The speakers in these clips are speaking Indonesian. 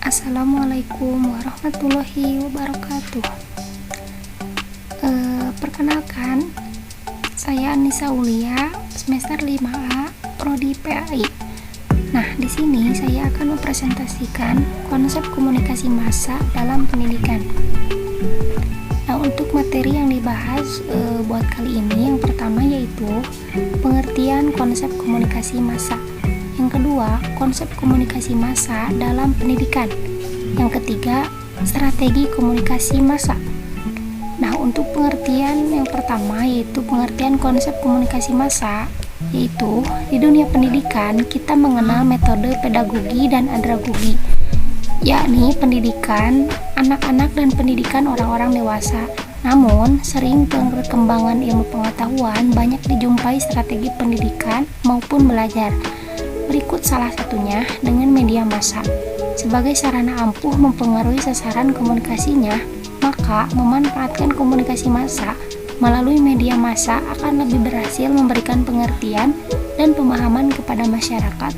Assalamualaikum warahmatullahi wabarakatuh. Perkenalkan, saya Anissa Aulia, semester 5A, Prodi PAI. Nah, di sini saya akan mempresentasikan konsep komunikasi massa dalam pendidikan. Nah, untuk materi yang dibahas buat kali ini, yang pertama yaitu pengertian konsep komunikasi massa. Yang kedua, konsep komunikasi massa dalam pendidikan. Yang ketiga, strategi komunikasi massa. Nah, untuk pengertian yang pertama yaitu pengertian konsep komunikasi massa, yaitu di dunia pendidikan kita mengenal metode pedagogi dan andragogi, yakni pendidikan anak-anak dan pendidikan orang-orang dewasa. Namun, sering perkembangan ilmu pengetahuan banyak dijumpai strategi pendidikan maupun belajar. Berikut salah satunya dengan media massa. Sebagai sarana ampuh mempengaruhi sasaran komunikasinya, maka memanfaatkan komunikasi massa melalui media massa akan lebih berhasil memberikan pengertian dan pemahaman kepada masyarakat,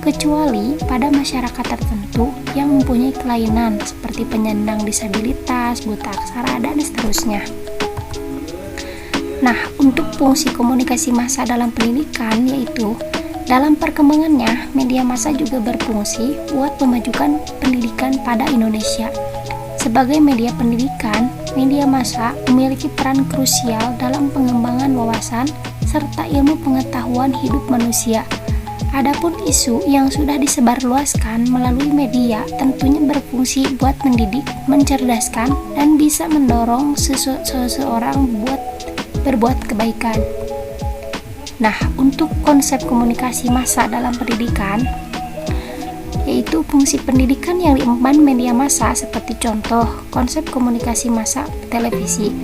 kecuali pada masyarakat tertentu yang mempunyai kelainan seperti penyandang disabilitas, buta aksara, dan seterusnya. Nah, untuk fungsi komunikasi massa dalam pendidikan yaitu dalam perkembangannya, media massa juga berfungsi buat memajukan pendidikan pada Indonesia. Sebagai media pendidikan, media massa memiliki peran krusial dalam pengembangan wawasan serta ilmu pengetahuan hidup manusia. Adapun isu yang sudah disebarluaskan melalui media tentunya berfungsi buat mendidik, mencerdaskan, dan bisa mendorong seseorang buat berbuat kebaikan. Nah, untuk konsep komunikasi massa dalam pendidikan, yaitu fungsi pendidikan yang diemban media massa seperti contoh konsep komunikasi massa televisi,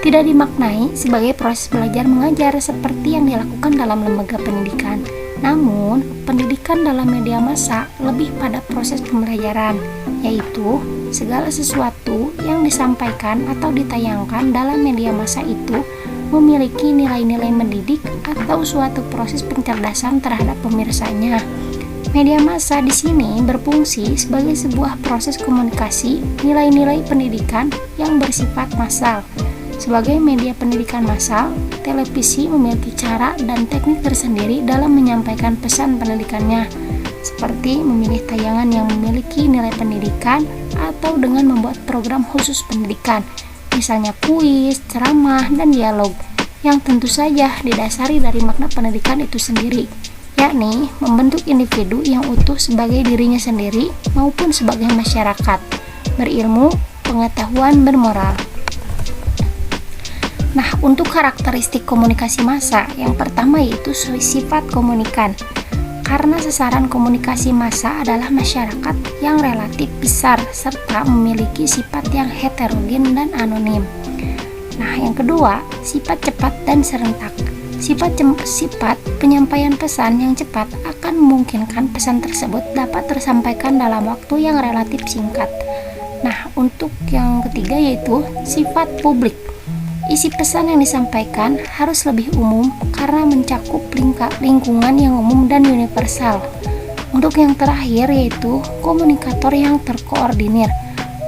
tidak dimaknai sebagai proses belajar mengajar seperti yang dilakukan dalam lembaga pendidikan. Namun, pendidikan dalam media massa lebih pada proses pembelajaran, yaitu segala sesuatu yang disampaikan atau ditayangkan dalam media massa itu memiliki nilai-nilai mendidik atau suatu proses pencerdasan terhadap pemirsanya. Media massa di sini berfungsi sebagai sebuah proses komunikasi nilai-nilai pendidikan yang bersifat massal. Sebagai media pendidikan massal, televisi memiliki cara dan teknik tersendiri dalam menyampaikan pesan pendidikannya, seperti memilih tayangan yang memiliki nilai pendidikan atau dengan membuat program khusus pendidikan, misalnya kuis, ceramah, dan dialog, yang tentu saja didasari dari makna pendidikan itu sendiri, yakni membentuk individu yang utuh sebagai dirinya sendiri maupun sebagai masyarakat, berilmu, pengetahuan, bermoral. Nah, untuk karakteristik komunikasi massa, yang pertama yaitu sifat komunikan. Karena sasaran komunikasi massa adalah masyarakat yang relatif besar serta memiliki sifat yang heterogen dan anonim. Nah, yang kedua, sifat cepat dan serentak. Sifat penyampaian pesan yang cepat akan memungkinkan pesan tersebut dapat tersampaikan dalam waktu yang relatif singkat. Nah, untuk yang ketiga yaitu sifat publik. Isi pesan yang disampaikan harus lebih umum karena mencakup lingkungan yang umum dan universal. Untuk yang terakhir yaitu komunikator yang terkoordinir.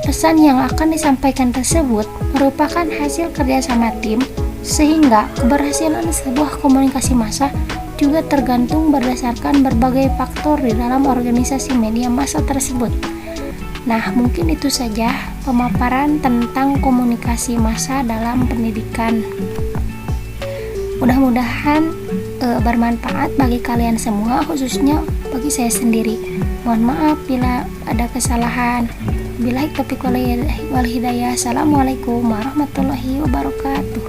Pesan yang akan disampaikan tersebut merupakan hasil kerjasama tim, sehingga keberhasilan sebuah komunikasi massa juga tergantung berdasarkan berbagai faktor di dalam organisasi media massa tersebut. Nah, mungkin itu saja pemaparan tentang komunikasi massa dalam pendidikan. Mudah-mudahan bermanfaat bagi kalian semua, khususnya bagi saya sendiri. Mohon maaf bila ada kesalahan. Billahi taufiq wal hidayah. Assalamualaikum warahmatullahi wabarakatuh.